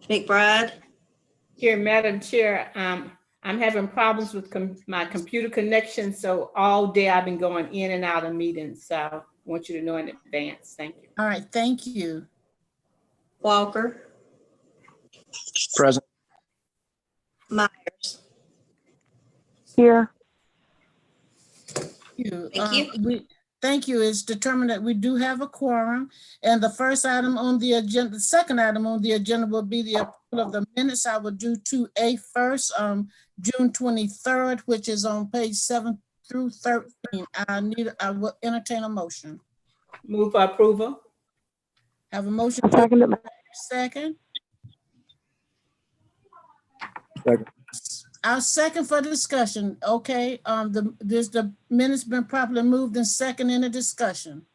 McBride. Here, Madam Chair, I'm having problems with my computer connection, so all day I've been going in and out of meetings. So I want you to know in advance. Thank you. All right, thank you. Walker. Present. Myers. Here. Thank you. Thank you. It's determined that we do have a quorum. And the first item on the agenda, the second item on the agenda will be the approval of the minutes. I will do 2A first, June 23rd, which is on page 7 through 13. I will entertain a motion. Move for approval. Have a motion. I second it. Second. Second. Our second for discussion. Okay, the minutes been properly moved and second in the discussion.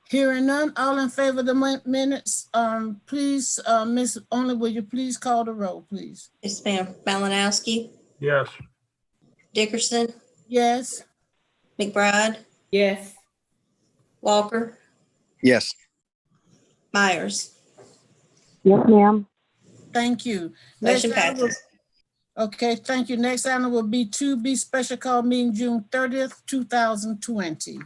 Hearing none, all in favor of the minutes, please, Ms. Only, will you please call the roll, please? Yes, ma'am. Malinowski. Yes. Dickerson. Yes. McBride. Yes. Walker. Yes. Myers. Yes, ma'am. Thank you. Motion Next item will- passes. Okay, thank you. Next item will be 2B special call meeting June 30th, 2020.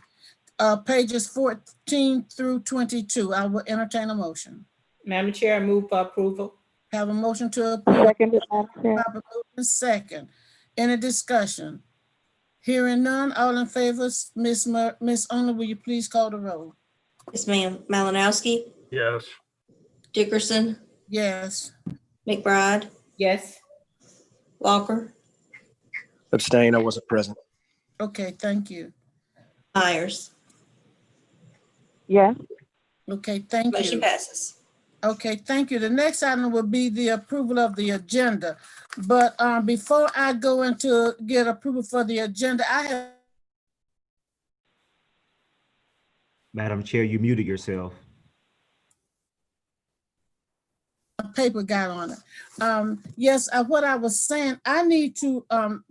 Pages 14 through 22. I will entertain a motion. Madam Chair, I move for approval. Have a motion to approve. Second it, Madam Chair. Proper moved and second. Any discussion? Hearing none, all in favor, Miss Only, will you please call the roll? Yes, ma'am. Malinowski. Yes. Dickerson. Yes. McBride. Yes. Walker. Abstain. I wasn't present. Okay, thank you. Myers. Yes. Okay, thank Motion you. passes. Okay, thank you. The next item will be the approval of the agenda. But before I go into get approval for the agenda, I have Madam Chair, you muted yourself. a paper got on it. Yes, what I was saying, I need to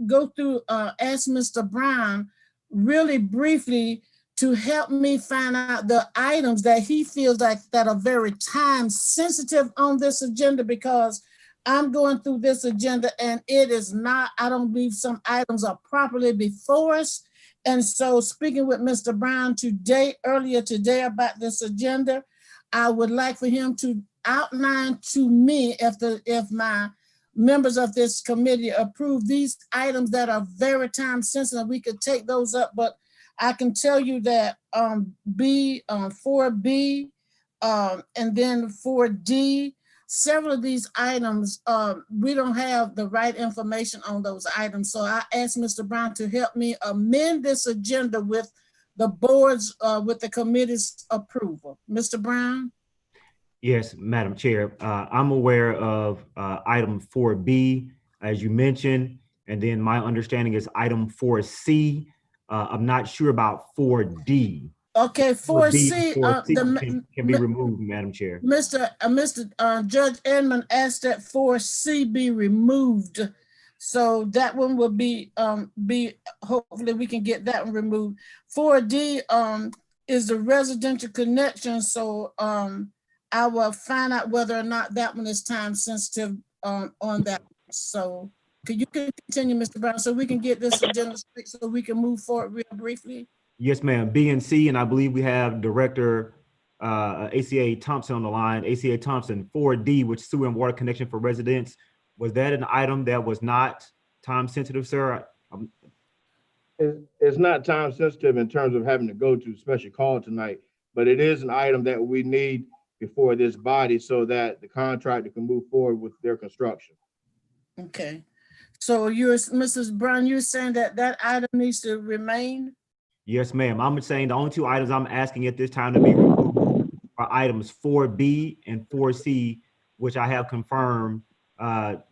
go through, ask Mr. Brown really briefly to help me find out the items that he feels like that are very time sensitive on this agenda, because I'm going through this agenda and it is not, I don't believe some items are properly before us. And so speaking with Mr. Brown earlier today about this agenda, I would like for him to outline to me if my members of this committee approve these items that are very time sensitive, we could take those up. But I can tell you that 4B and then 4D, several of these items, we don't have the right information on those items. So I asked Mr. Brown to help me amend this agenda with the board's, with the committee's approval. Mr. Brown? Yes, Madam Chair. I'm aware of item 4B, as you mentioned, and then my understanding is item 4C. I'm not sure about 4D. Okay, 4C, 4C can be removed, Madam Chair. Mr. Judge Edmond asked that 4C be removed. So that one will be hopefully we can get that one removed. 4D is the residential connection. So I will find out whether or not that one is time sensitive on that. So could you continue, Mr. Brown, so we can get this agenda straight so we can move forward real briefly? Yes, ma'am. B and C, and I believe we have Director ACA Thompson on the line. ACA Thompson, 4D, which sewer and water connection for residents. Was that an item that was not time sensitive, sir? It's not time sensitive in terms of having to go to special call tonight, but it is an item that we need before this body so that the contractor can move forward with their construction. Okay. So Mrs. Brown, you're saying that that item needs to remain? Yes, ma'am. I'm saying the only two items I'm asking at this time to be removed are items 4B and 4C, which I have confirmed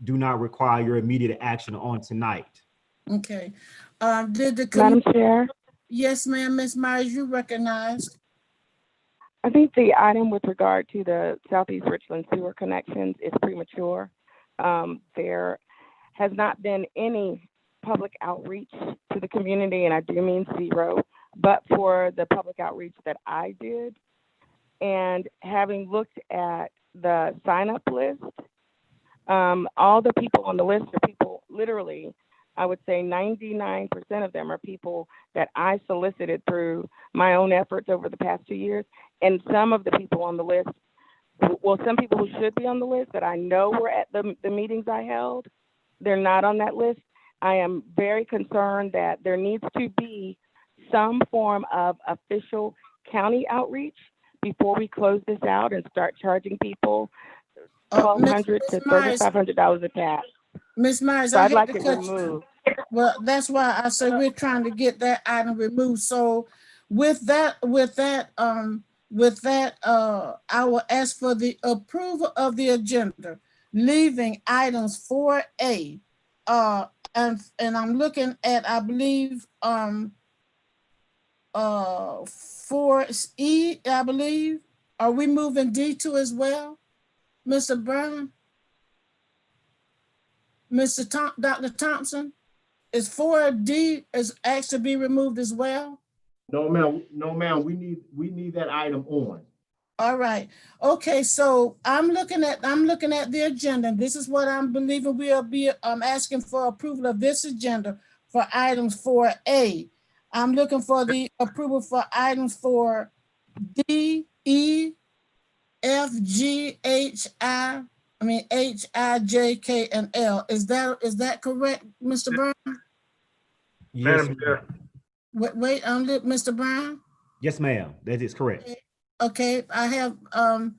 do not require your immediate action on tonight. Okay. Did the Madam Chair, Yes, ma'am, Ms. Myers, you recognized. I think the item with regard to the Southeast Richland sewer connections is premature. There has not been any public outreach to the community, and I do mean zero, but for the public outreach that I did, And having looked at the sign-up list, all the people on the list are people, literally, I would say 99% of them are people that I solicited through my own efforts over the past 2 years. And some of the people on the list, well, some people who should be on the list that I know were at the meetings I held, they're not on that list. I am very concerned that there needs to be some form of official county outreach before we close this out and start charging people $1,200 to $3,500 a pass. Ms. Myers, So I I'd hate like to it cut you. removed. Well, that's why I say we're trying to get that item removed. So with that, I will ask for the approval of the agenda, leaving items 4A. And I'm looking at, I believe, 4E, I believe. Are we moving D2 as well, Mr. Brown? Dr. Thompson? Is 4D is asked to be removed as well? No, ma'am, we need that item on. All right. Okay, so I'm looking at the agenda. This is what I'm believing we'll be asking for approval of this agenda for items 4A. I'm looking for the approval for items for D, E, F, G, H, I, J, K, and L. Is that correct, Mr. Brown? Yes, Madam Chair, Wait, Mr. Brown? yes, ma'am. That is correct. Okay, I have, I'll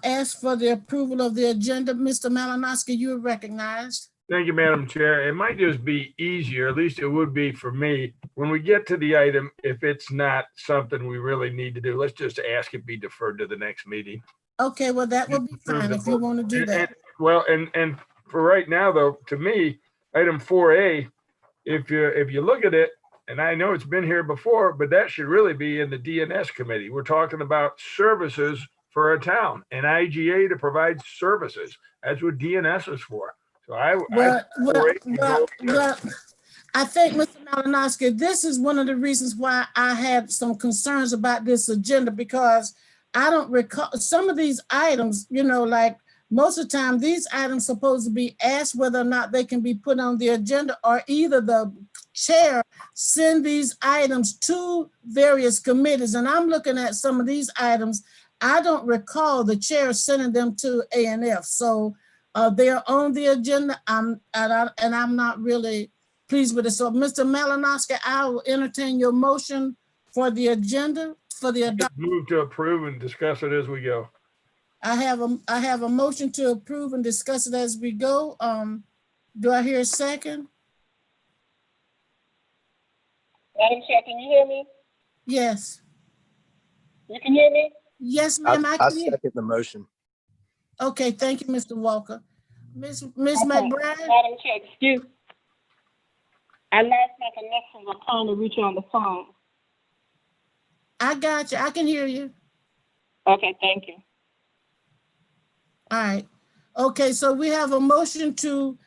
ask for the approval of the agenda. Mr. Malinowski, you are recognized. thank you, Madam Chair. It might just be easier, at least it would be for me, when we get to the item, if it's not something we really need to do, let's just ask it be deferred to the next meeting. Okay, well, that will be fine if you want to do that. Well, and for right now, though, to me, item 4A, if you look at it, and I know it's been here before, but that should really be in the DNS committee. We're talking about services for a town, and IGA to provide services. That's what DNS is for. So Well, I think, Mr. Malinowski, this is one of the reasons why I had some concerns about this agenda, because I don't recall some of these items, like most of the time, these items supposed to be asked whether or not they can be put on the agenda, or either the chair send these items to various committees. And I'm looking at some of these items. I don't recall the chair sending them to A&F. So they're on the agenda. And I'm not really pleased with it. So Mr. Malinowski, I will entertain your motion for the agenda for the adoption. move to approve and discuss it as we go. I have a motion to approve and discuss it as we go. Do I hear a second? Madam Chair, can you hear me? Yes. You can hear me? Yes, ma'am, I I can hear. second the motion. Okay, thank you, Mr. Walker. Ms. Okay. McBride? Madam Chair, excuse. I lost my connection. I'm trying to reach you on the phone. I got you. I can hear you. Okay, thank you. All right. Okay, so we have a motion to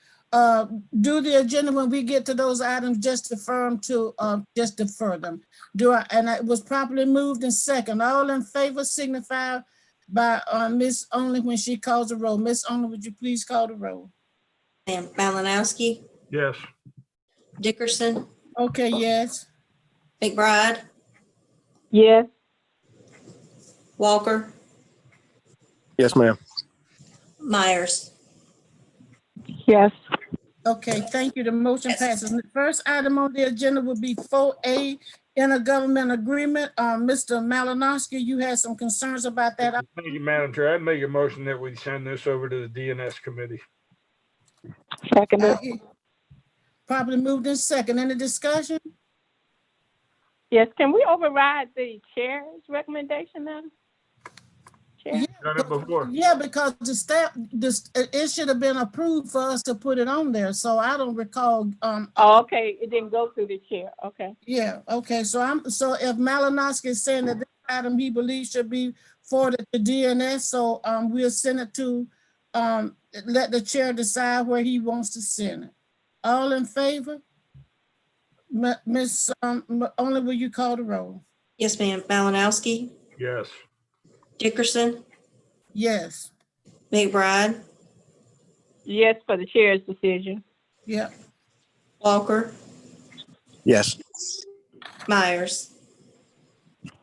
do the agenda when we get to those items, just defer them. And it was properly moved and second. All in favor signify by Ms. Only when she calls the roll. Ms. Only, would you please call the roll? And Malinowski, Yes. Dickerson, Okay, yes. McBride, Yes. Walker, Yes, ma'am. Myers. Yes. Okay, thank you. The motion passes. The first item on the agenda will be 4A, intergovernmental agreement. Mr. Malinowski, you had some concerns about that. Thank you, Madam Chair. I'd make a motion that we send this over to the DNS committee. Second. Probably moved in second. Any discussion? Yes, can we override the chair's recommendation, Madam Chair? Yeah, Done it before. yeah, because the staff, it should have been approved for us to put it on there. So I don't recall. Oh, okay, it didn't go through the chair, okay. Yeah, okay. So if Malinowski is saying that this item he believes should be forwarded to DNS, so we'll send it to let the chair decide where he wants to send it. All in favor? Miss Only, will you call the roll? Yes, ma'am. Malinowski, Yes. Dickerson, Yes, McBride, Yes, for the chair's decision. yep. Walker, Yes. Myers.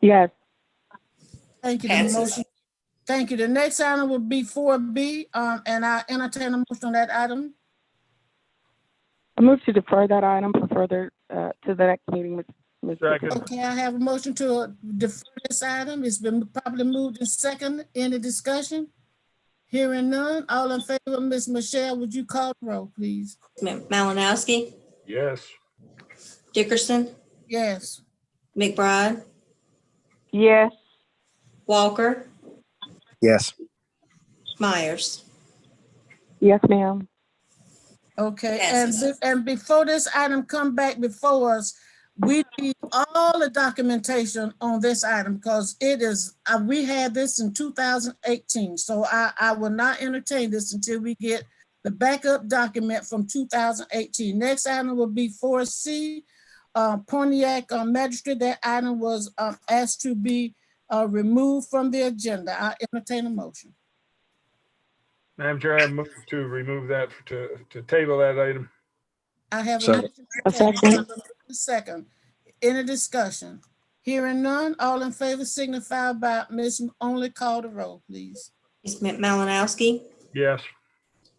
Yes. Thank you. The Passes. motion. Thank you. The next item will be 4B, and I entertain a motion on that item. I move to defer that item for further, to the next meeting, Ms. Second. Okay, I have a motion to defer this item. It's been properly moved in second. Any discussion? Hearing none. All in favor, Ms. Michelle, would you call the roll, please? Malinowski, Yes. Dickerson, Yes. McBride, Yes. Walker, Yes. Myers. Yes, ma'am. Okay, Passes. and before this item come back before us, we need all the documentation on this item because it is, we had this in 2018. So I will not entertain this until we get the backup document from 2018. Next item will be 4C, Pontiac Magistrate. That item was asked to be removed from the agenda. I entertain a motion. Madam Chair, I move to remove that, to table that item. I have a Second. motion A to table. second. A second. Any discussion? Hearing none, all in favor signify by Ms. Only call the roll, please. Ms. Malinowski, Yes.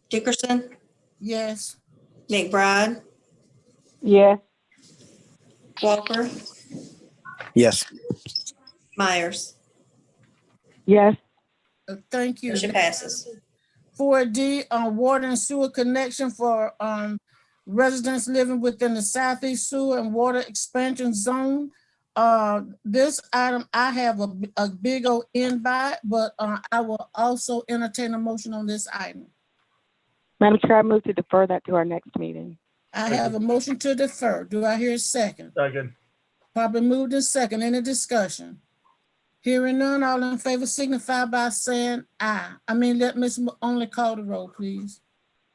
Dickerson, Yes. McBride, Yes. Walker, Yes. Myers. Yes. Thank you. Motion passes. 4D, water and sewer connection for residents living within the Southeast Sewer and Water Expansion Zone. This item, I have a big old end by it, but I will also entertain a motion on this item. Madam Chair, I move to defer that to our next meeting. I have a motion to defer. Do I hear a second? Second. Probably moved in second. Any discussion? Hearing none, all in favor signify by saying aye. Let Ms. Only call the roll, please.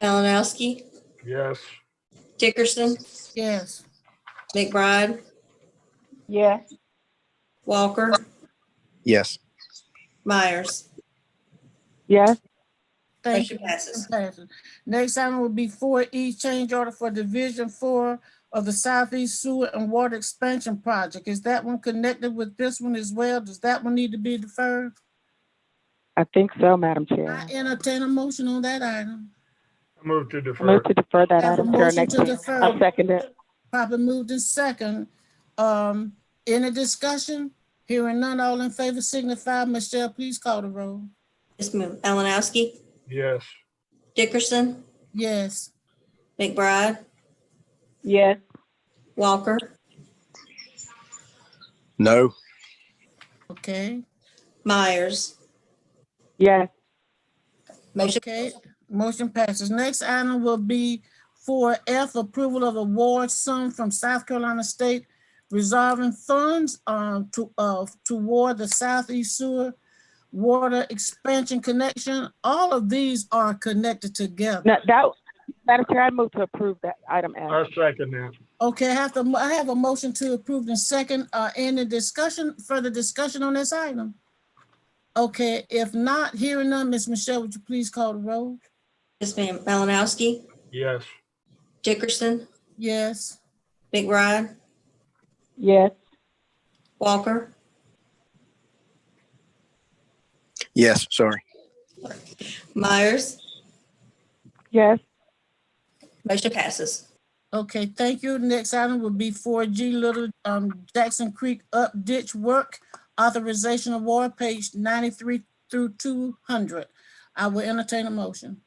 Malinowski, Yes. Dickerson, Yes. McBride, Yes. Walker, Yes. Myers. Yes. Thank you. Motion passes. Passes. Next item will be 4E, change order for Division 4 of the Southeast Sewer and Water Expansion Project. Is that one connected with this one as well? Does that one need to be deferred? I think so, Madam I Chair. entertain a motion on that item. I move to I defer. move to defer that Have a item to our motion next to meeting. defer. I'll second it. Probably moved in second. Any discussion? Hearing none, all in favor signify. Michelle, please call the roll. Ms. Malinowski, Yes. Dickerson, Yes. McBride, Yes. Walker, No. Okay. Myers. Yes. Motion. Okay, motion passes. Next item will be 4F, approval of award sum from South Carolina State resolving funds toward the Southeast Sewer Water Expansion Connection. All of these are connected together. No, Madam Chair, I move to approve that item F. I second that. Okay, I have a motion to approve in second. Any discussion, further discussion on this item? Okay, if not, hearing none, Ms. Michelle, would you please call the roll? Ms. Malinowski, Yes. Dickerson, Yes. McBride, Yes. Walker, Yes. Sorry. Myers. Yes. Motion passes. Okay, thank you. Next item will be 4G Little Jackson Creek Up Ditch Work Authorization Award, page 93 through 200. I will entertain a motion.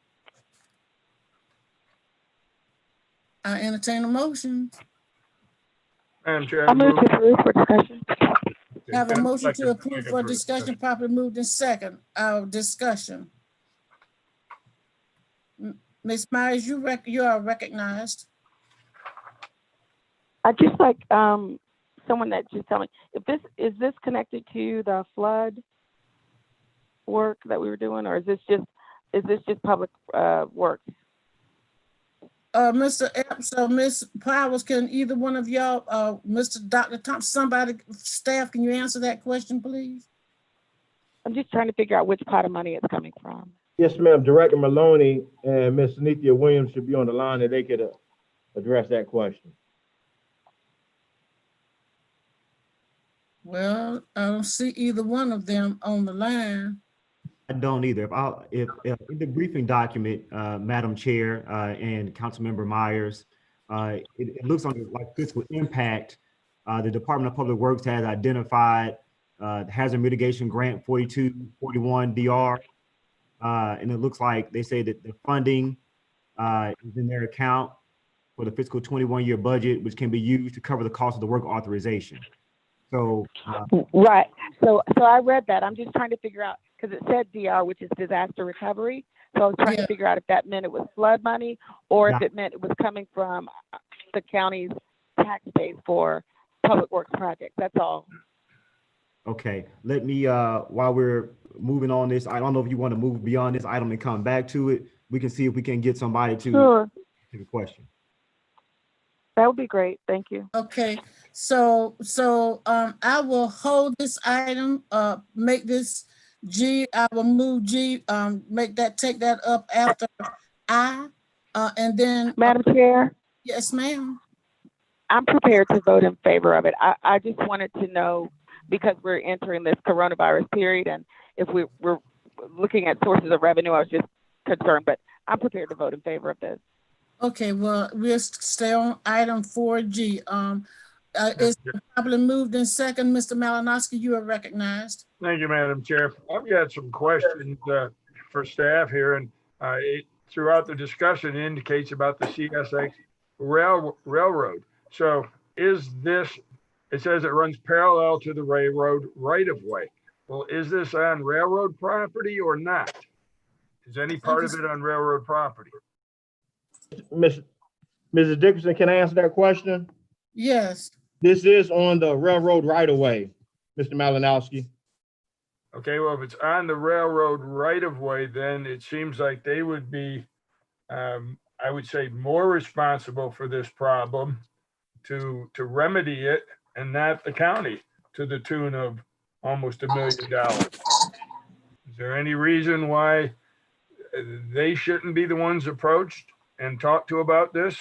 I entertain a motion. Madam Chair. I move to approve for discussion. Have a motion to Second. approve for discussion, properly moved in second. Discussion. Ms. Myers, you are recognized. I just like someone that just tell me if is this connected to the flood work that we were doing, or is this just public works? Mr. Epps or Ms. Powers, can either one of y'all, Mr. Dr. Thompson, somebody, staff, can you answer that question, please? I'm just trying to figure out which pot of money it's coming from. Yes, ma'am. Director Maloney and Ms. Nithya Williams should be on the line and they could address that question. Well, I don't see either one of them on the line. I don't either. If in the briefing document, Madam Chair, and Councilmember Myers, it looks on like fiscal impact. The Department of Public Works has identified hazard mitigation grant 4241 DR. And it looks like they say that the funding is in their account for the fiscal 21 year budget, which can be used to cover the cost of the work authorization. So Right. So I read that. I'm just trying to figure out, because it said DR, which is disaster recovery. So I was trying Yeah. to figure out if that meant it was flood money or if Yeah. it meant it was coming from the county's tax base for public works projects. That's all. okay, let me, while we're moving on this, I don't know if you want to move beyond this item and come back to it. We can see if we can get somebody to Sure. take a question. That would be great. Thank you. Okay, so I will hold this item, make this G, I will move G, take that up after I, and then. Madam Chair, Yes, ma'am. I'm prepared to vote in favor of it. I just wanted to know, because we're entering this coronavirus period, and if we're looking at sources of revenue, I was just concerned, but I'm prepared to vote in favor of this. Okay, well, we'll stay on item 4G. It's probably moved in second. Mr. Malinowski, you are recognized. Thank you, Madam Chair. I've got some questions for staff here, and throughout the discussion, it indicates about the CSX railroad. So is this, it says it runs parallel to the railroad right-of-way. Well, is this on railroad property or not? Is any part of it on railroad property? Mrs. Dickerson, can I answer that question? Yes. This is on the railroad right of way, Mr. Malinowski. Okay, well, if it's on the railroad right-of-way, then it seems like they would be, I would say, more responsible for this problem to remedy it, and not the county, to the tune of almost $1 million. Is there any reason why they shouldn't be the ones approached and talked to about this?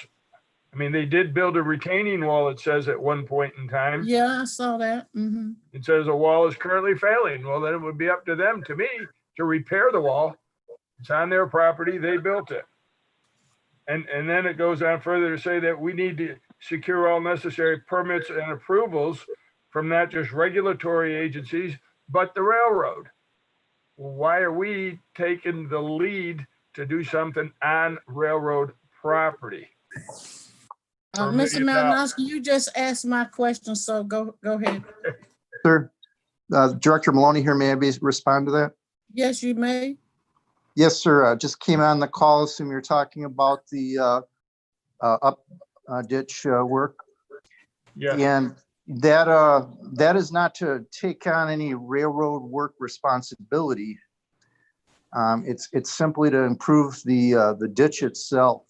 I mean, they did build a retaining wall, it says, at one point in time. Yeah, I saw that. Mm-hmm. It says a wall is currently failing. Well, then it would be up to them, to me, to repair the wall. It's on their property, they built it. And then it goes on further to say that we need to secure all necessary permits and approvals from not just regulatory agencies, but the railroad. Why are we taking the lead to do something on railroad property? Mr. Malinowski, you just asked my question, so go ahead. Sir, Director Maloney here, may I respond to that? Yes, you may. Yes, sir. Just came on the call. Assume you're talking about the up ditch work. Yeah. And that is not to take on any railroad work responsibility. It's simply to improve the ditch itself.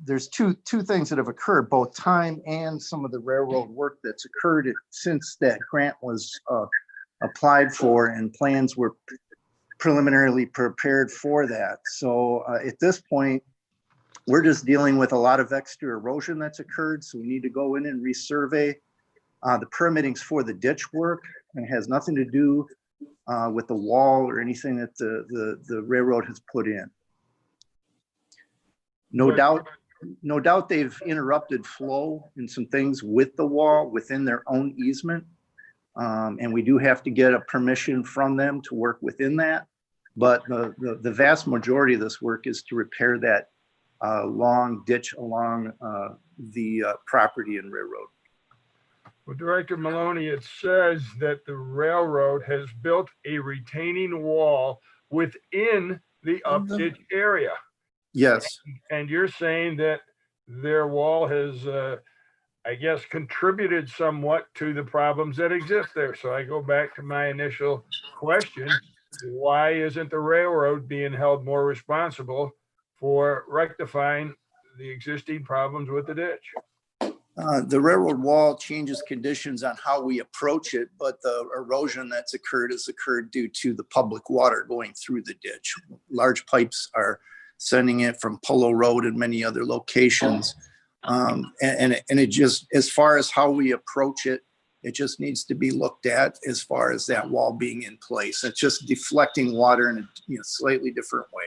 There's two things that have occurred, both time and some of the railroad work that's occurred since that grant was applied for and plans were preliminarily prepared for that. So at this point, we're just dealing with a lot of extra erosion that's occurred. So we need to go in and resurvey the permittings for the ditch work, and it has nothing to do with the wall or anything that the railroad has put in. No doubt they've interrupted flow and some things with the wall within their own easement. And we do have to get a permission from them to work within that. But the vast majority of this work is to repair that long ditch along the property and railroad. Well, Director Maloney, it says that the railroad has built a retaining wall within the up ditch area. Yes. And you're saying that their wall has, I guess, contributed somewhat to the problems that exist there. So I go back to my initial question. Why isn't the railroad being held more responsible for rectifying the existing problems with the ditch? The railroad wall changes conditions on how we approach it, but the erosion that's occurred has occurred due to the public water going through the ditch. Large pipes are sending it from Polo Road and many other locations. And it just, as far as how we approach it, it just needs to be looked at as far as that wall being in place. It's just deflecting water in a slightly different way.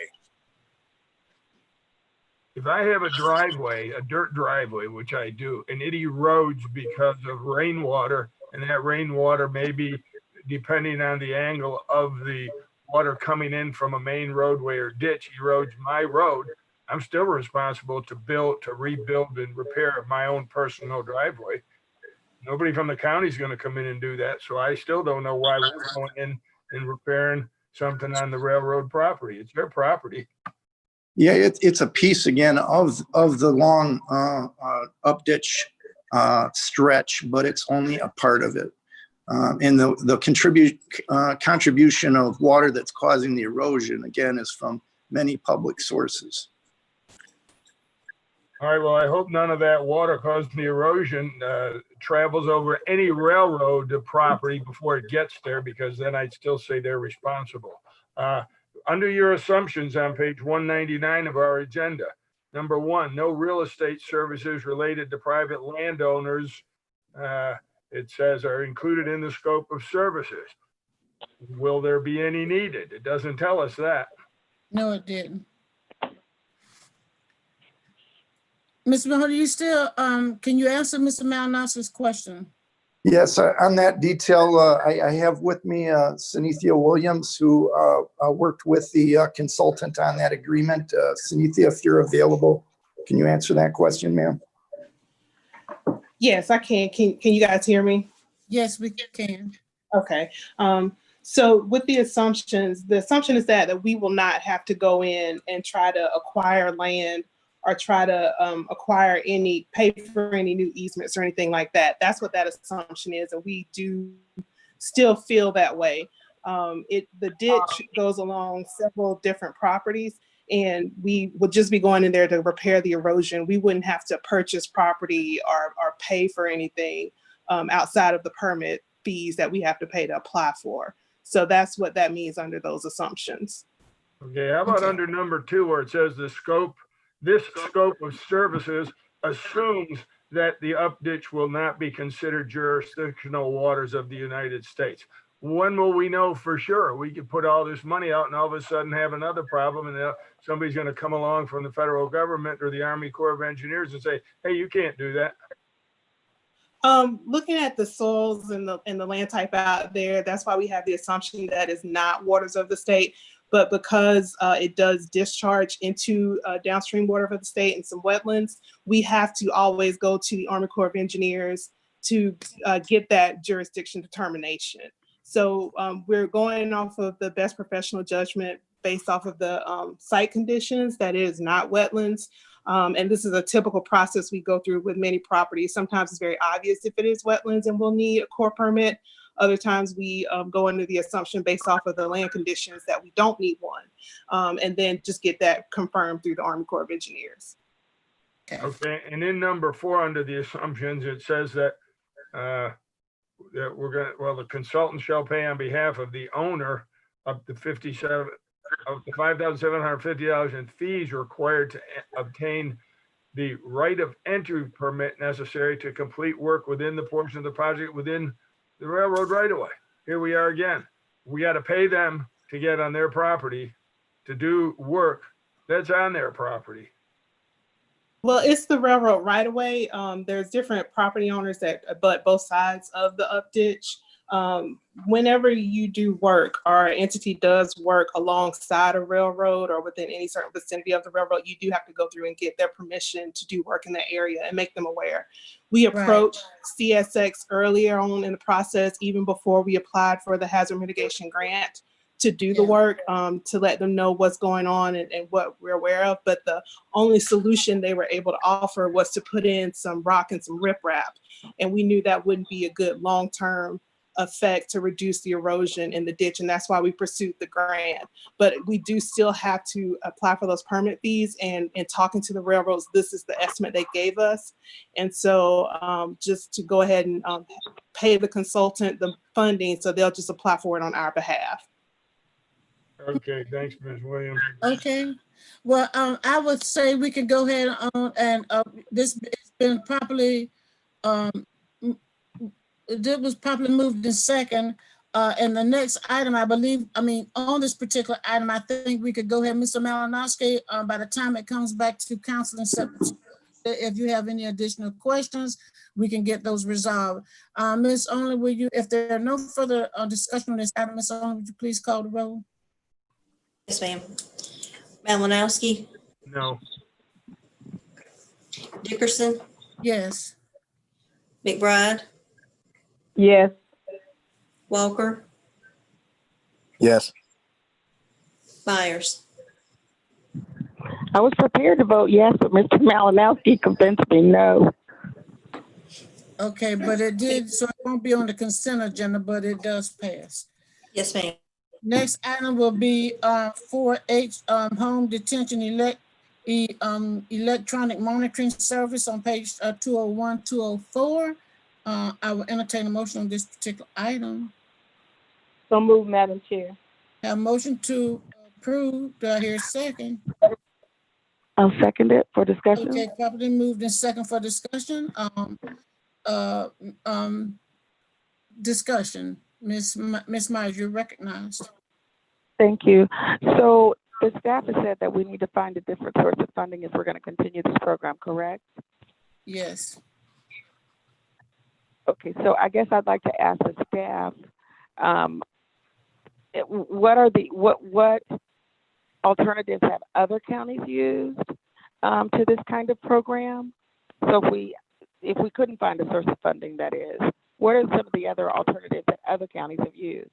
If I have a driveway, a dirt driveway, which I do, and it erodes because of rainwater, and that rainwater maybe, depending on the angle of the water coming in from a main roadway or ditch, erodes my road, I'm still responsible to build, to rebuild and repair my own personal driveway. Nobody from the county is going to come in and do that. So I still don't know why we're going in and repairing something on the railroad property. It's their property. Yeah, it's a piece again of the long up ditch stretch, but it's only a part of it. And the contribution of water that's causing the erosion, again, is from many public sources. All right, well, I hope none of that water causing the erosion travels over any railroad property before it gets there, because then I'd still say they're responsible. Under your assumptions on page 199 of our agenda, number 1, no real estate services related to private landowners, it says, are included in the scope of services. Will there be any needed? It doesn't tell us that. No, it didn't. Ms. Mahoney, you still, can you answer Mr. Malnasser's question? Yes, on that detail, I have with me Sunithia Williams, who worked with the consultant on that agreement. Sunithia, if you're available, can you answer that question, ma'am? Yes, I can. Can you guys hear me? Yes, we can. Okay. So with the assumption is that we will not have to go in and try to acquire land or try to pay for any new easements or anything like that. That's what that assumption is, and we do still feel that way. The ditch goes along several different properties, and we would just be going in there to repair the erosion. We wouldn't have to purchase property or pay for anything outside of the permit fees that we have to pay to apply for. So that's what that means under those assumptions. Okay, how about under number 2, where it says this scope of services assumes that the upditch will not be considered jurisdictional waters of the United States. When will we know for sure? We could put all this money out and all of a sudden have another problem, and somebody's going to come along from the federal government or the Army Corps of Engineers and say, hey, you can't do that. Looking at the soils and the land type out there, that's why we have the assumption that it's not waters of the state. But because it does discharge into downstream water of the state and some wetlands, we have to always go to the Army Corps of Engineers to get that jurisdiction determination. So we're going off of the best professional judgment based off of the site conditions, that it is not wetlands. And this is a typical process we go through with many properties. Sometimes it's very obvious if it is wetlands and we'll need a Corps permit. Other times we go under the assumption based off of the land conditions that we don't need one, and then just get that confirmed through the Army Corps of Engineers. Okay, and in number 4 under the assumptions, it says that the consultant shall pay on behalf of the owner up to $5,750 in fees required to obtain the right of entry permit necessary to complete work within the portion of the project within the railroad right of way. Here we are again. We got to pay them to get on their property to do work that's on their property. Well, it's the railroad right of way. There's different property owners that abut both sides of the upditch. Whenever you do work or an entity does work alongside a railroad or within any certain vicinity of the railroad, you do have to go through and get their permission to do work in that area and make them aware. We approached CSX earlier on in the process, even before we applied for the hazard mitigation grant, to do the work, to let them know what's going on and what we're aware of. But the only solution they were able to offer was to put in some rock and some riprap. And we knew that wouldn't be a good long-term effect to reduce the erosion in the ditch. And that's why we pursued the grant. But we do still have to apply for those permit fees, and in talking to the railroads, this is the estimate they gave us. And so just to go ahead and pay the consultant the funding, so they'll just apply for it on our behalf. Okay, thanks, Ms. Williams. Okay, well, I would say we can go ahead on and this has been properly, it was properly moved in second. And the next item, on this particular item, I think we could go ahead, Mr. Malinowski, by the time it comes back to council in September, if you have any additional questions, we can get those resolved. Ms. Only, if there are no further discussion on this item, Ms. Only, would you please call the roll? Yes, ma'am. Malinowski, No. Dickerson, Yes. McBride, Yes. Walker, Yes. Myers. I was prepared to vote yes, but Mr. Malinowski convinced me no. Okay, but it did, so it won't be on the consent agenda, but it does pass. Yes, ma'am. Next item will be 4H, home detention electronic monitoring service on page 201, 204. I will entertain a motion on this particular item. So moved, Madam Chair. Have a motion to approve. Do I hear a second? I'll second it for discussion. Okay, properly moved in second for discussion. Discussion. Ms. Myers, you're recognized. Thank you. So the staff has said that we need to find a different source of funding if we're going to continue this program, correct? Yes. Okay, so I guess I'd like to ask the staff, what alternatives have other counties used to this kind of program? So if we couldn't find a source of funding, that is, what are some of the other alternatives that other counties have used?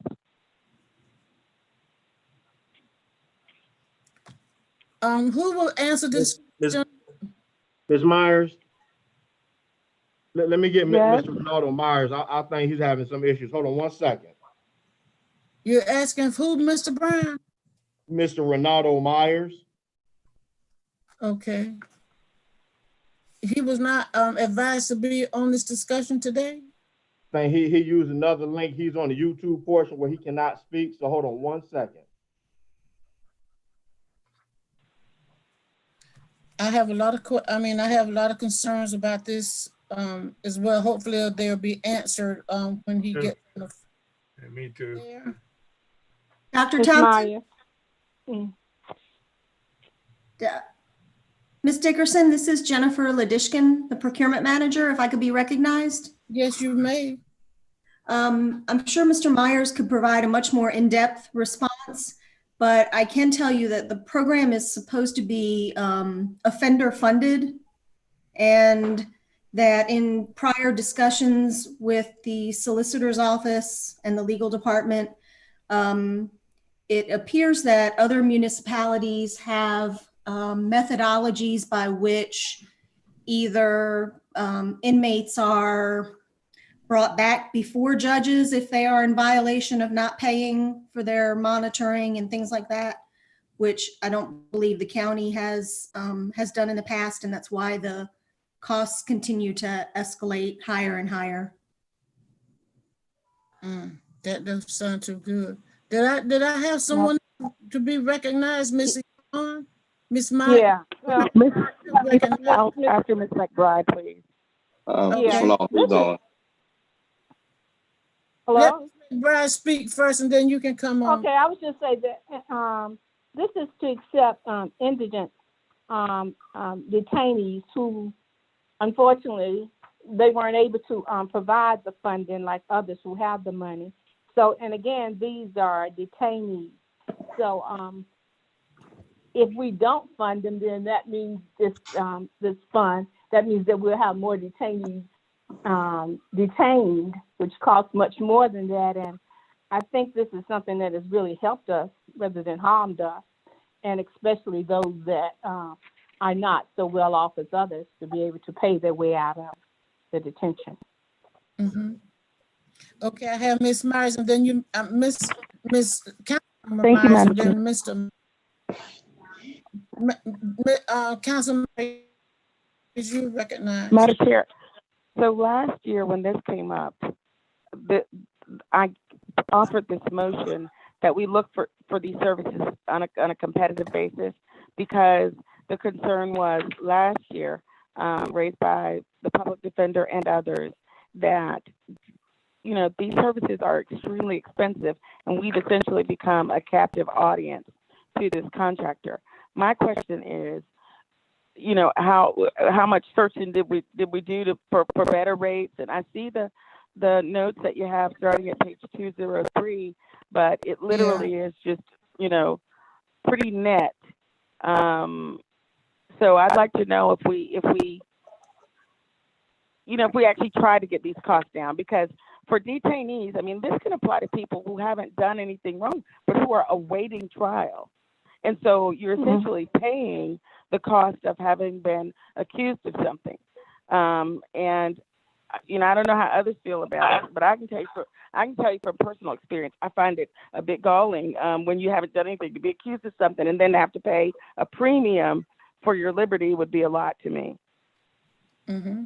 Who will answer this? Ms. Myers? Let me get Yes. Mr. Ronaldo Myers. I think he's having some issues. Hold on one second. You're asking who, Mr. Brown? Mr. Ronaldo Myers? Okay. He was not advised to be on this discussion today? I think he used another link. He's on the YouTube portion where he cannot speak. So hold on one second. I have a lot of concerns about this as well. Hopefully they'll be answered when he gets Yeah, me too. there. Dr. Ms. Thompson, Myers. Ms. Dickerson, this is Jennifer Ladishkin, the procurement manager, if I could be recognized. Yes, you may. I'm sure Mr. Myers could provide a much more in-depth response, but I can tell you that the program is supposed to be offender funded, and that in prior discussions with the solicitor's office and the legal department, it appears that other municipalities have methodologies by which either inmates are brought back before judges if they are in violation of not paying for their monitoring and things like that, which I don't believe the county has done in the past, and that's why the costs continue to escalate higher and higher. That doesn't sound too good. Did I have someone to be recognized, Miss Yvonne? Miss Myers? Yeah. Well, After Ms. McBride, please. Okay. hold on, hold on. Hello? Let Ms. McBride speak first, and then you can come on. Okay, I was just saying that this is to accept indigent detainees who, unfortunately, they weren't able to provide the funding like others who have the money. So, and again, these are detainees. So, if we don't fund them, then that means this fund, that means that we'll have more detainees detained, which costs much more than that. And I think this is something that has really helped us rather than harmed us, and especially those that are not so well off as others to be able to pay their way out of the detention. Mm-hmm. Okay, I have Ms. Myers and then you, Miss Councilwoman Thank you, Myers, Madam and then Mr. Councilman, is you recognized? Madam Chair, so last year when this came up, I offered this motion that we look for these services on a competitive basis, because the concern was last year raised by the public defender and others that, you know, these services are extremely expensive and we've essentially become a captive audience to this contractor. My question is, you know, how much searching did we do for better rates? And I see the notes that you have starting at page 203, but it literally is just, you know, pretty net. So I'd like to know if we actually try to get these costs down, because for detainees, I mean, this can apply to people who haven't done anything wrong, but who are awaiting trial. And so you're essentially paying the cost of having been accused of something. And, you know, I don't know how others feel about it, but I can tell you from personal experience, I find it a bit galling when you haven't done anything to be accused of something and then have to pay a premium for your liberty would be a lot to me. Mm-hmm.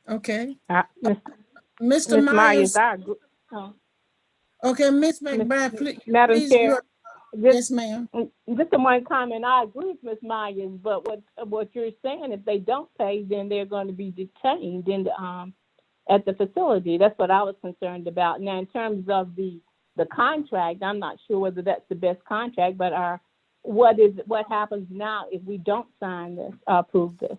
Okay. Ms. Mr. Myers. I agree. Oh. Okay, Ms. McBride, please. Madam please, Chair, yes, ma'am. just one comment. I agree with Ms. Myers, but what you're saying, if they don't pay, then they're going to be detained in the at the facility. That's what I was concerned about. Now, in terms of the contract, I'm not sure whether that's the best contract, but what happens now if we don't sign this, approve this?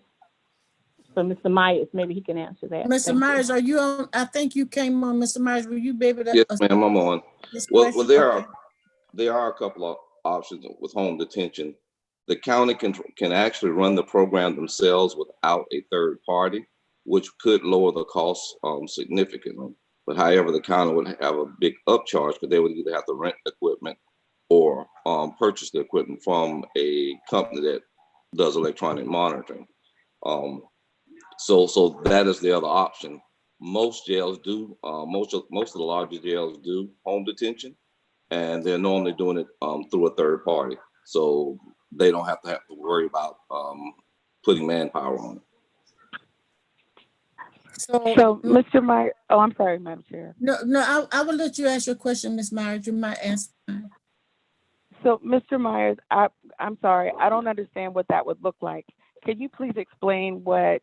So Mr. Myers, maybe he can answer that. Mr. Myers, are you on? I think you came on, Mr. Myers. Will you be able to? Yes, ma'am, I'm on. Well, Okay. there are a couple of options with home detention. The county can actually run the program themselves without a third party, which could lower the cost significantly. But however, the county would have a big upcharge because they would either have to rent equipment or purchase the equipment from a company that does electronic monitoring. So that is the other option. Most jails do, most of the larger jails do home detention, and they're normally doing it through a third party. So they don't have to worry about putting manpower on it. So Mr. Myers, oh, I'm sorry, Madam Chair. No, I will let you ask your question, Ms. Myers. You might answer. So Mr. Myers, I'm sorry, I don't understand what that would look like. Can you please explain what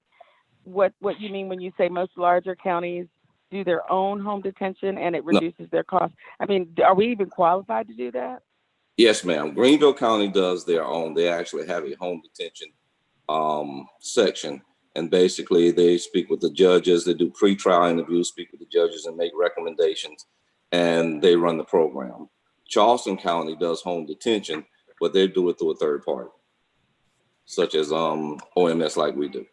you mean when you say most larger counties do their own home detention and it reduces their cost? I mean, are we even qualified to do that? Yes, ma'am. Greenville County does their own. They actually have a home detention section. And basically they speak with the judges, they do pre-trial interviews, speak with the judges and make recommendations, and they run the program. Charleston County does home detention, but they do it through a third party, such as OMS like we do.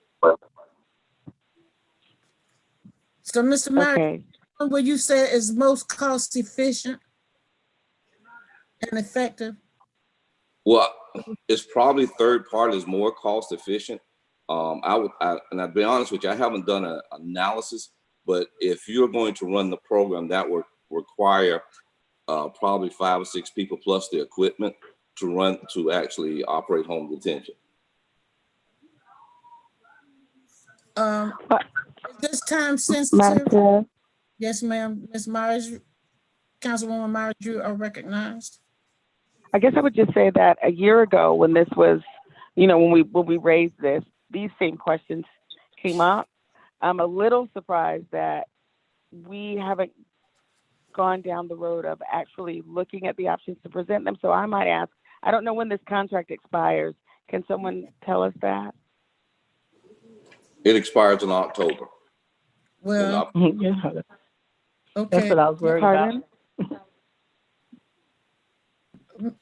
So Mr. Myers, what you say is most cost efficient and effective? Well, it's probably third party is more cost efficient. And I'll be honest with you, I haven't done an analysis, but if you're going to run the program, that would require probably 5 or 6 people plus the equipment to actually operate home detention. This time sensitive? Yes, ma'am. Ms. Myers, Councilwoman Myers, you are recognized. I guess I would just say that a year ago when this was, you know, when we raised this, these same questions came up. I'm a little surprised that we haven't gone down the road of actually looking at the options to present them. So I might ask, I don't know when this contract expires. Can someone tell us that? It expires in October. Well, okay. That's what I was worried about.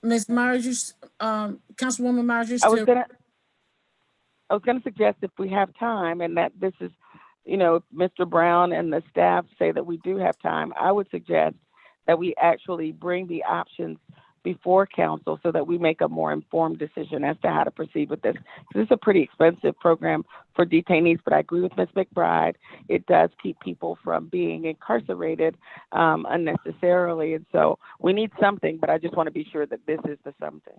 Ms. Myers, Councilwoman Myers, you I was still. gonna suggest if we have time, and that this is, you know, if Mr. Brown and the staff say that we do have time, I would suggest that we actually bring the options before council so that we make a more informed decision as to how to proceed with this. This is a pretty expensive program for detainees, but I agree with Ms. McBride. It does keep people from being incarcerated unnecessarily. And so we need something, but I just want to be sure that this is the something.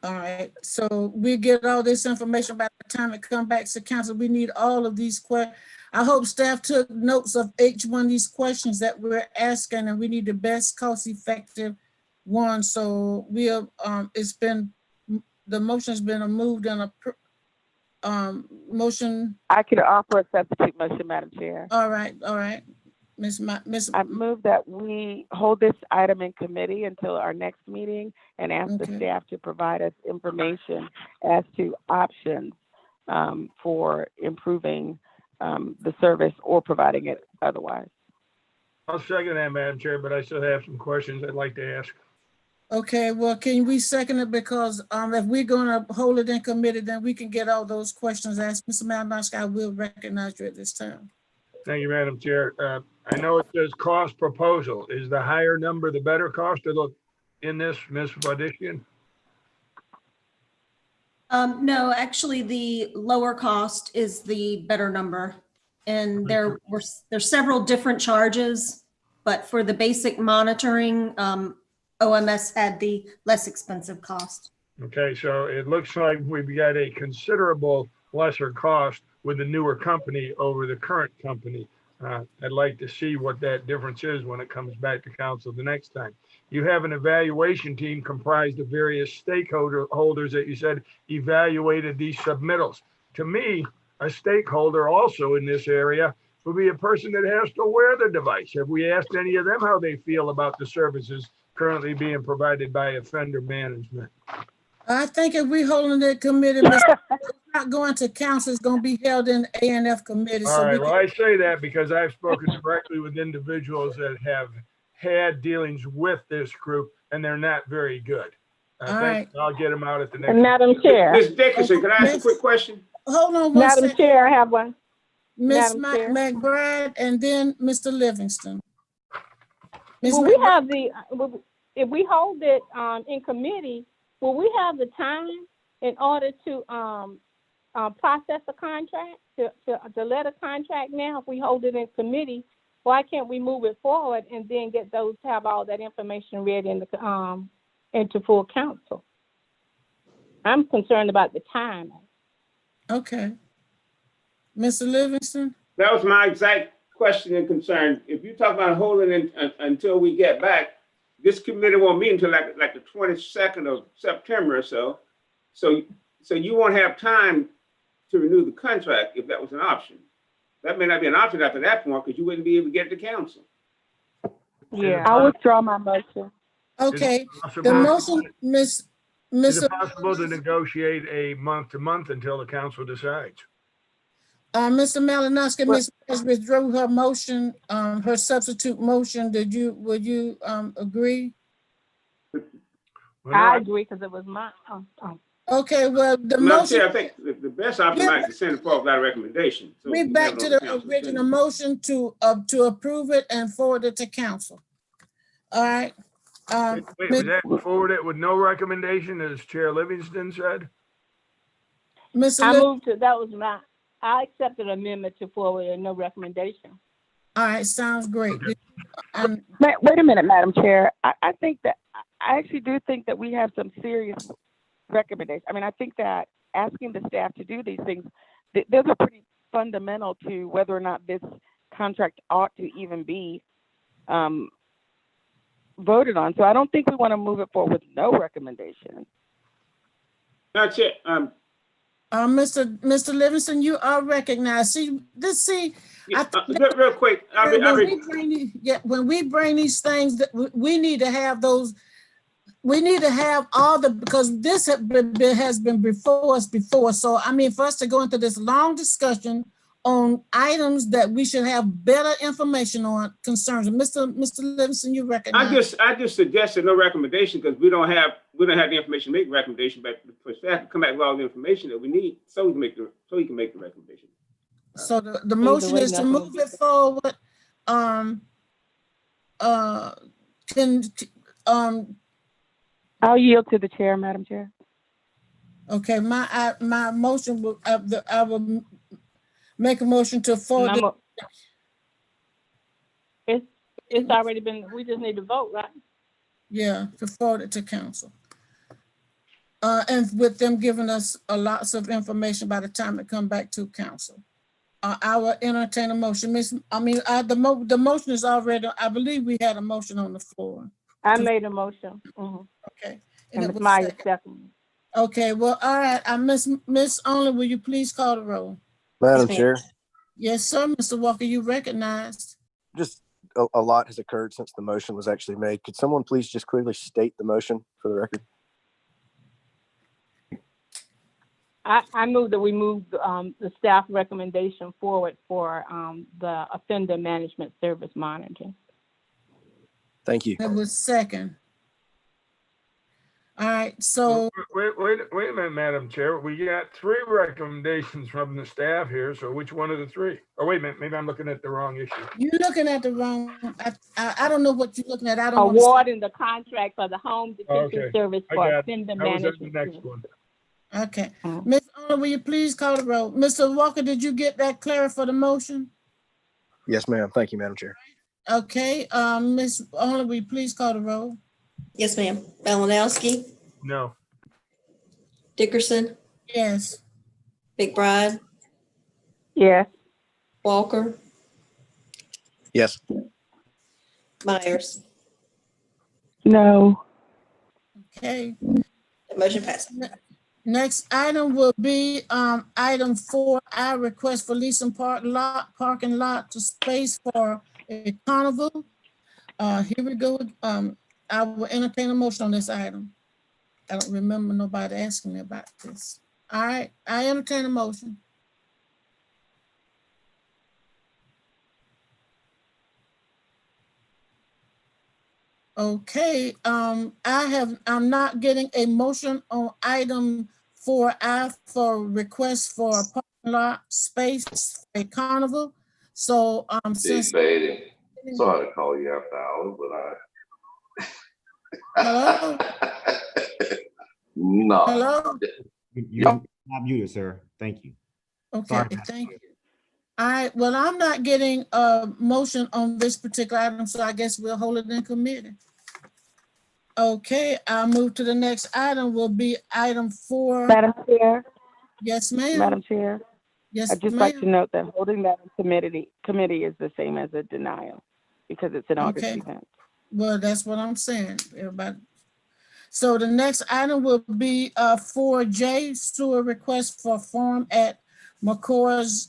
All right, so we get all this information by the time it comes back to council. We need all of these questions. I hope staff took notes of each one of these questions that we're asking, and we need the best cost-effective one. So we have, the motion's been moved and motion. I could offer a substitute motion, Madam Chair. All right, Miss. I move that we hold this item in committee until our next meeting and ask the staff to provide us information as to options for improving the service or providing it otherwise. I'll second that, Madam Chair, but I still have some questions I'd like to ask. Okay, well, can we second it? Because if we're gonna hold it in committee, then we can get all those questions asked. Mr. Malinowski, I will recognize you at this time. Thank you, Madam Chair. I know it says cost proposal. Is the higher number the better cost to look in this, Ms. Wadishian? No, actually, the lower cost is the better number. And there's several different charges, but for the basic monitoring, OMS had the less expensive cost. Okay, so it looks like we've got a considerable lesser cost with the newer company over the current company. I'd like to see what that difference is when it comes back to council the next time. You have an evaluation team comprised of various stakeholders that you said evaluated these submittals. To me, a stakeholder also in this area would be a person that has to wear the device. Have we asked any of them how they feel about the services currently being provided by offender management? I think if we holding that committee, it's not going to council, it's gonna be held in A&F committee. All right, well, I say that because I've spoken directly with individuals that have had dealings with this group and they're not very good. I'll get them out at the next. Madam Chair. Ms. Dickerson, can I ask a quick question? Hold on one Madam second. Chair, I have one. Ms. Madam Chair. McBride and then Mr. Livingston. Will we have if we hold it in committee, will we have the time in order to process a contract, to let a contract now? If we hold it in committee, why can't we move it forward and then have all that information read into full council? I'm concerned about the time. Okay. Mr. Livingston? That was my exact question and concern. If you talk about holding it until we get back, this committee won't meet until like the 22nd of September or so. So you won't have time to renew the contract if that was an option. That may not be an option after that point because you wouldn't be able to get it to council. Yeah, I withdraw my motion. Okay, the motion, Is it possible to negotiate a month to month until the council decides? Mr. Malinowski, Ms. Myers withdrew her motion, her substitute motion. Would you agree? I agree because it was my. Okay, well, the Madam motion. Chair, I think the best option might be to send it forward without a recommendation. So We back to the original motion to approve it and forward it to council. All right. Wait, was that forward it with no recommendation, as Chair Livingston said? I accepted amendment to forward and no recommendation. All right, sounds great. Wait a minute, Madam Chair. I actually do think that we have some serious recommendations. I mean, I think that asking the staff to do these things, those are pretty fundamental to whether or not this contract ought to even be voted on. So I don't think we want to move it forward with no recommendation. That's it. Mr. Livingston, you are recognized. Real quick. When we bring these things, we need to have those. We need to have because this has been before us before. So I mean, for us to go into this long discussion on items that we should have better information on concerns. Mr. Livingston, you recognize. I just suggested no recommendation because we don't have the information to make a recommendation, but for staff to come back with all the information that we need so he can make the recommendation. So the motion is to move it forward. I'll yield to the chair, Madam Chair. Okay, my motion will, I will make a motion to forward. And it's already been, we just need to vote, right? Yeah, to forward it to council. And with them giving us a lots of information by the time it come back to council. I will entertain a motion. The motion is already, I believe we had a motion on the floor. I made a motion. Okay. And it Ms. was Myers second. seconded. Okay, well, all right, Miss Only, will you please call the roll? Madam Chair, Yes, sir, Mr. Walker, you recognized. just a lot has occurred since the motion was actually made. Could someone please just clearly state the motion for the record? I move that we move the staff recommendation forward for the offender management service monitoring. Thank you. It was second. All right, so, Wait a minute, Madam Chair. We got 3 recommendations from the staff here. So which one of the 3? Oh, wait a minute. Maybe I'm looking at the wrong issue. you're looking at the wrong, I don't know what you're looking at. I don't want Awarding the contract for the home detention Okay, service I for got it. offender I was at the management. next service. one. Okay, Ms. Only, will you please call the roll? Mr. Walker, did you get that clear for the motion? Yes, ma'am. Thank you, Madam Chair. Okay, Ms. Only, will you please call the roll? Yes, ma'am. Malinowski, No. Dickerson, Yes. McBride, Yes. Walker, Yes. Myers. No. Okay, The motion passes. next item will be, item 4I, request for leasing parking lot to space for a carnival. Here we go. I will entertain a motion on this item. I don't remember nobody asking me about this. All right, I entertain a motion. Okay, I'm not getting a motion on item 4I for request for a parking lot space, a carnival. So, Big since. Beatty. Sorry to call you after hours, but Hello? No. Hello? You're not muted, sir. Thank you. Okay, Sorry. thank you. All right, well, I'm not getting a motion on this particular item, so I guess we'll hold it in committee. Okay, I'll move to the next item, will be item 4. Madam Chair, Yes, ma'am. Madam Chair, Yes, I'd just like to ma'am. note that holding that in committee is the same as a denial because it's an August Okay. event. Well, that's what I'm saying, everybody. So the next item will be 4J, sewer request for farm at McCoy's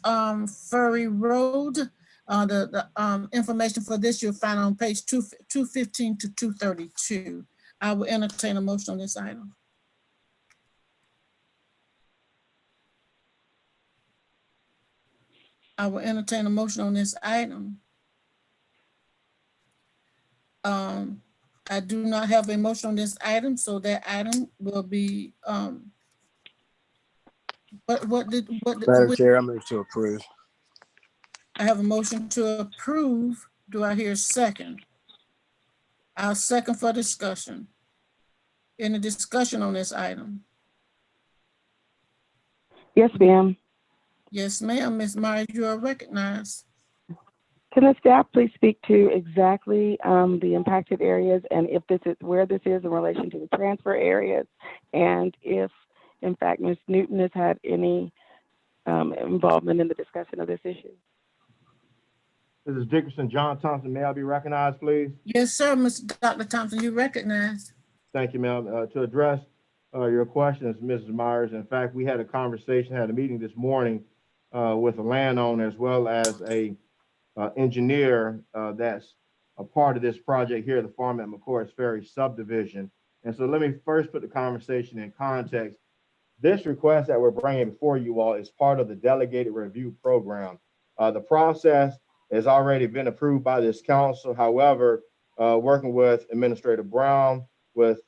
Ferry Road. The information for this you'll find on page 215 to 232. I will entertain a motion on this item. I will entertain a motion on this item. I do not have a motion on this item, so that item will be, Madam Chair, I move to approve. I have a motion to approve. Do I hear a second? I'll second for discussion. Any discussion on this item? Yes, ma'am. Yes, ma'am. Ms. Myers, you are recognized. Can the staff please speak to exactly the impacted areas and if this is where this is in relation to the transfer areas, and if in fact Ms. Newton has had any involvement in the discussion of this issue? This is Dickerson. John Thompson, may I be recognized, please? Yes, sir, Mr. Dr. Thompson, you recognized. Thank you, ma'am. To address your questions, Mrs. Myers, in fact, we had a meeting this morning with a landowner as well as a engineer that's a part of this project here at the farm at McCoy's Ferry subdivision. And so let me first put the conversation in context. This request that we're bringing before you all is part of the delegated review program. The process has already been approved by this council. However, working with Administrator Brown, with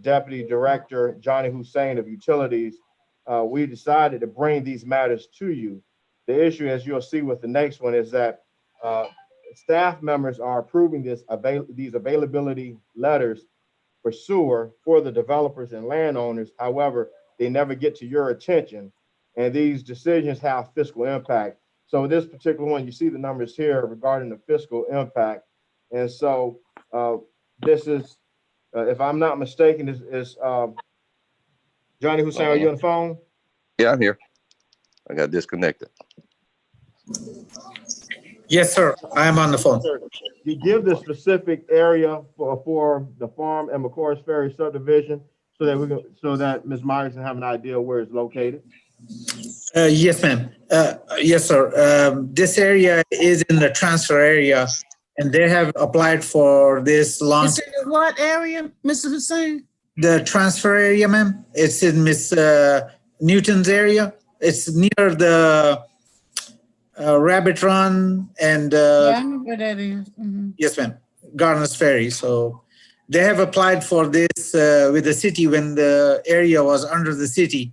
Deputy Director Johnny Hussein of Utilities, we decided to bring these matters to you. The issue, as you'll see with the next one, is that staff members are approving these availability letters for sewer for the developers and landowners. However, they never get to your attention. And these decisions have fiscal impact. So this particular one, you see the numbers here regarding the fiscal impact. And so this is, if I'm not mistaken, is Johnny Hussein, are you on the phone? Yeah, I'm here. I got disconnected. Yes, sir. I am on the phone. You give the specific area for the farm and McCoy's Ferry subdivision so that Ms. Myers can have an idea where it's located. Yes, ma'am. Yes, sir. This area is in the transfer area, and they have applied for this long. It's in the what area, Mr. Hussein? The transfer area, ma'am. It's in Miss Newton's area. It's near the Rabbit Run and Yeah, I know where that is. Mhm. yes, ma'am, Garner's Ferry. So they have applied for this with the city when the area was under the city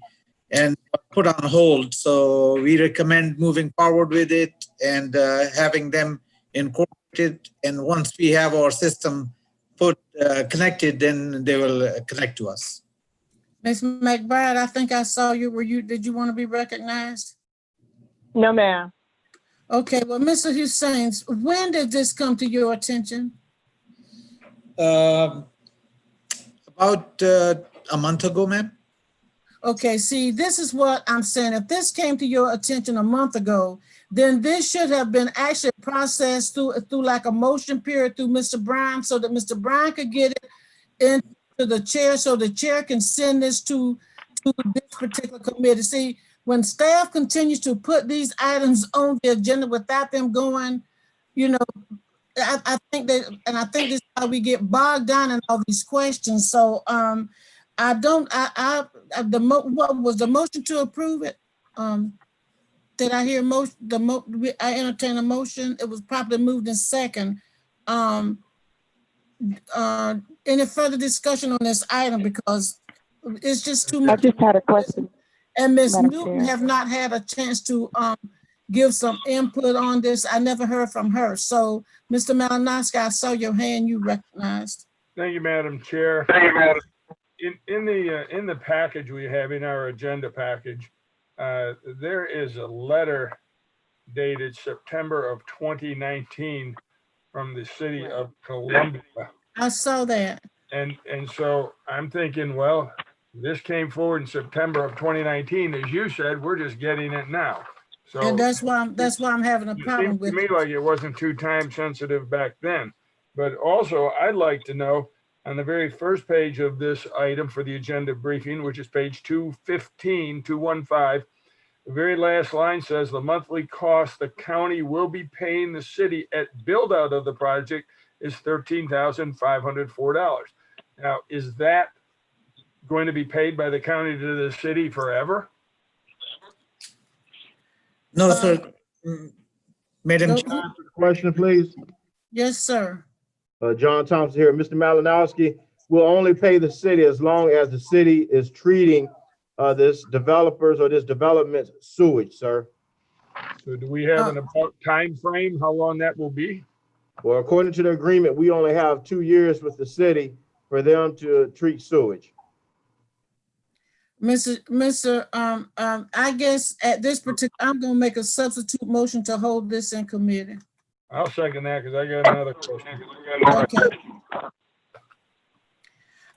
and put on hold. So we recommend moving forward with it and having them incorporated. And once we have our system connected, then they will connect to us. Ms. McBride, I think I saw you. Did you want to be recognized? No, ma'am. Okay, well, Mr. Hussein, when did this come to your attention? About a month ago, ma'am. Okay, see, this is what I'm saying. If this came to your attention a month ago, then this should have been actually processed through like a motion period through Mr. Brown so that Mr. Brown could get it into the chair so the chair can send this to this particular committee. See, when staff continues to put these items on the agenda without them going, you know, I think this is how we get bogged down in all these questions. So what was the motion to approve it? Did I hear I entertain a motion? It was properly moved in second. Any further discussion on this item because it's just too much. I just had a question. And Ms. Madam Newton Chair. have not had a chance to give some input on this. I never heard from her. So, Mr. Malinowski, I saw your hand, you recognized. Thank you, Madam Chair. In the package we have in our agenda package, there is a letter dated September of 2019 from the city of Columbia. I saw that. And so I'm thinking, well, this came forward in September of 2019. As you said, we're just getting it now. So And that's why I'm having a it problem seems with to me it. like it wasn't too time sensitive back then. But also, I'd like to know on the very first page of this item for the agenda briefing, which is page 215, the very last line says the monthly cost the county will be paying the city at build out of the project is $13,504. Now, is that going to be paid by the county to the city forever? No, sir. Madam Nope. Chair. Question, please. Yes, sir. John Thompson here. Mr. Malinowski, will only pay the city as long as the city is treating this developers or this development sewage, sir. So do we have an about time frame, how long that will be? Well, according to the agreement, we only have 2 years with the city for them to treat sewage. I guess at this particular, I'm gonna make a substitute motion to hold this in committee. I'll second that because I got another question. Okay.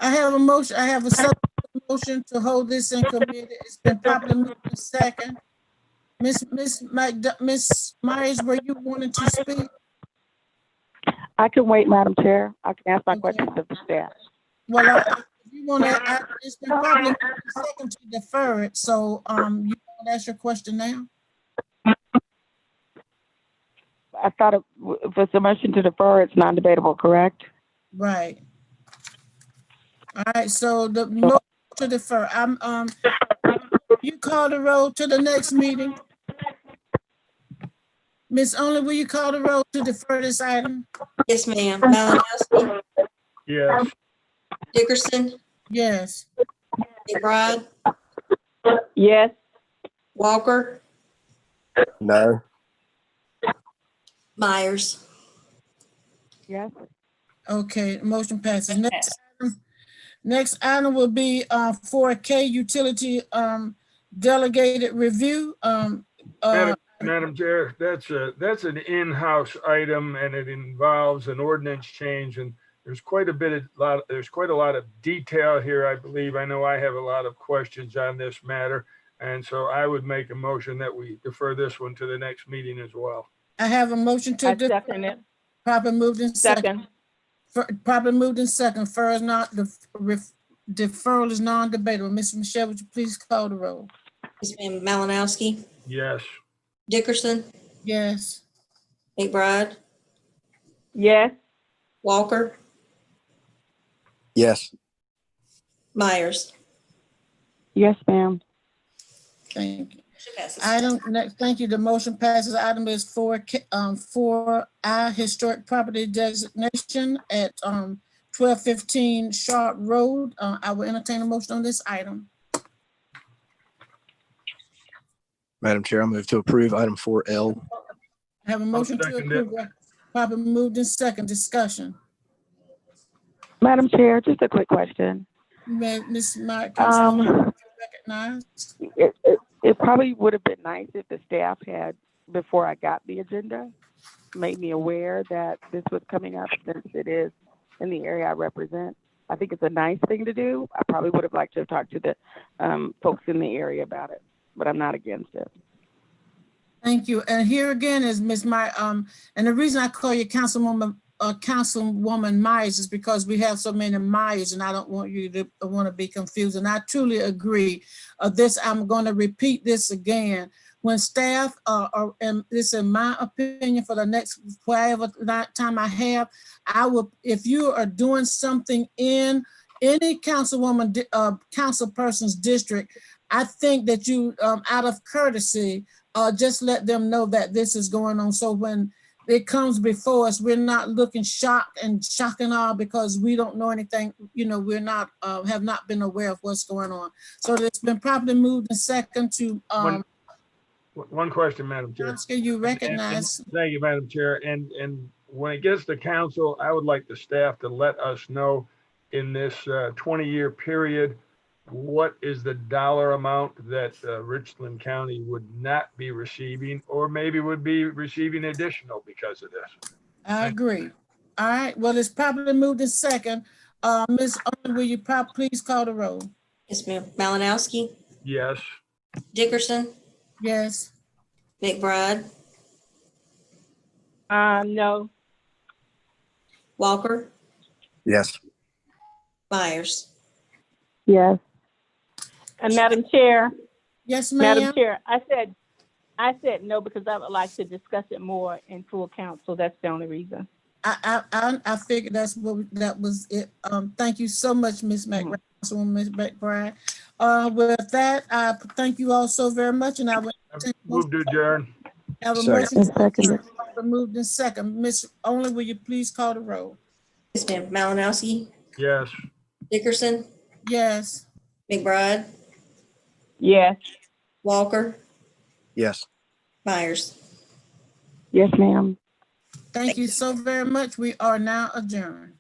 I have a motion, I have a substitute motion to hold this in committee. It's been properly moved in second. Miss Myers, were you wanting to speak? I can wait, Madam Chair. I can ask my Okay. questions of the staff. Well, if you want to, it's been probably moved in second to defer it, so, you want to ask your question now? I thought it was a motion to defer. It's non-debatable, correct? Right. All right, so the motion to defer, you call the roll to the next meeting? Miss Only, will you call the roll to defer this item? Yes, ma'am. Malinowski, Yes. Dickerson, Yes. McBride, Yes. Walker, No. Myers. Yes. Okay, motion passes. Next item, Next item will be 4K utility delegated review. Madam Chair, that's an in-house item and it involves an ordinance change and there's quite a lot of detail here, I believe. I know I have a lot of questions on this matter. And so I would make a motion that we defer this one to the next meeting as well. I have a motion to. I second it. Properly moved in second. Second. Properly moved in second. Deferral is non-debatable. Ms. Michelle, would you please call the roll? Yes, ma'am. Malinowski, Yes. Dickerson, Yes. McBride, Yes. Walker, Yes. Myers. Yes, ma'am. Thank you. Motion passes. Item next, thank you. The motion passes. Item is 4I historic property designation at 1215 Sharp Road. I will entertain a motion on this item. Madam Chair, I move to approve item 4L. I have a motion to second it. approve. Properly moved in second. Discussion. Madam Chair, just a quick question. Ms. Mark, recognized. It probably would have been nice if the staff had, before I got the agenda, made me aware that this was coming up since it is in the area I represent. I think it's a nice thing to do. I probably would have liked to have talked to the folks in the area about it, but I'm not against it. Thank you. And here again is Ms. Myers. And the reason I call you Councilwoman Myers is because we have so many Myers, and I don't want you to want to be confused. And I truly agree. I'm going to repeat this again. When staff and this in my opinion for the next whatever time I have, I will, if you are doing something in any council person's district, I think that you, out of courtesy, just let them know that this is going on. So when it comes before us, we're not looking shocked and shocking all because we don't know anything. You know, we're not have not been aware of what's going on. So it's been properly moved in second to. One question, Madam Chair. Oscar, you recognize. Thank you, Madam Chair. And when it gets to council, I would like the staff to let us know in this 20-year period, what is the dollar amount that Richland County would not be receiving, or maybe would be receiving additional because of this? I agree. All right. Well, it's properly moved in second. Ms. Owen, will you please call the roll? Yes, ma'am. Malinowski, Yes. Dickerson, Yes. McBride, No. Walker, Yes. Myers. Yes. And Madam Chair, Yes, ma'am. Madam Chair, I said no because I would like to discuss it more in full council. That's the only reason. I figured that was it. Thank you so much, Ms. McBride. Ms. McBride. With that, I thank you all so very much, and I will Move to adjourn. have a Second. motion moved in second. Ms. Only, will you please call the roll? Yes, ma'am. Malinowski, Yes. Dickerson, Yes. McBride, Yes. Walker, Yes. Myers. Yes, ma'am. Thank you so very much. We are now adjourned.